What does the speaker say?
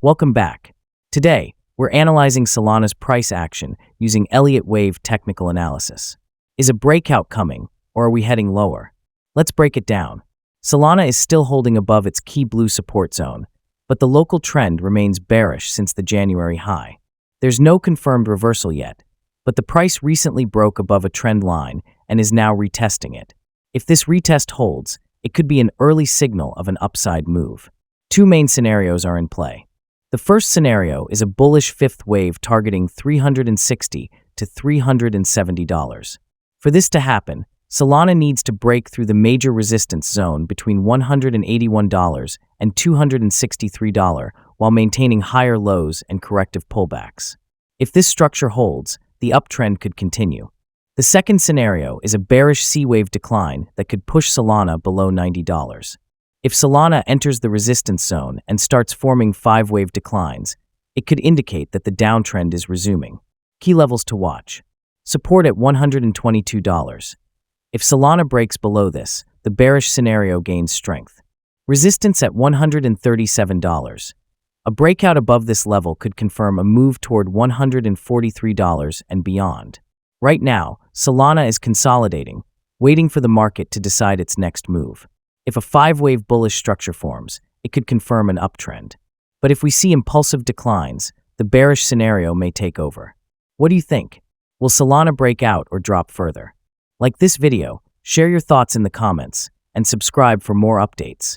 Welcome back. Today, we're analyzing Solana's price action using Elliott Wave technical analysis. Is a breakout coming, or are we heading lower? Let's break it down. Solana is still holding above its key blue support zone, but the local trend remains bearish since the January high. There's no confirmed reversal yet, but the price recently broke above a trend line and is now retesting it. If this retest holds, it could be an early signal of an upside move. Two main scenarios are in play. The first scenario is a bullish fifth wave targeting $360 to $370. For this to happen, Solana needs to break through the major resistance zone between $181 and $263 while maintaining higher lows and corrective pullbacks. If this structure holds, the uptrend could continue. The second scenario is a bearish C-wave decline that could push Solana below $90. If Solana enters the resistance zone and starts forming five-wave declines, it could indicate that the downtrend is resuming. Key levels to watch. Support at $122. If Solana breaks below this, the bearish scenario gains strength. Resistance at $137. A breakout above this level could confirm a move toward $143 and beyond. Right now, Solana is consolidating, waiting for the market to decide its next move. If a five-wave bullish structure forms, it could confirm an uptrend. But if we see impulsive declines, the bearish scenario may take over. What do you think? Will Solana break out or drop further? Like this video, share your thoughts in the comments, and subscribe for more updates.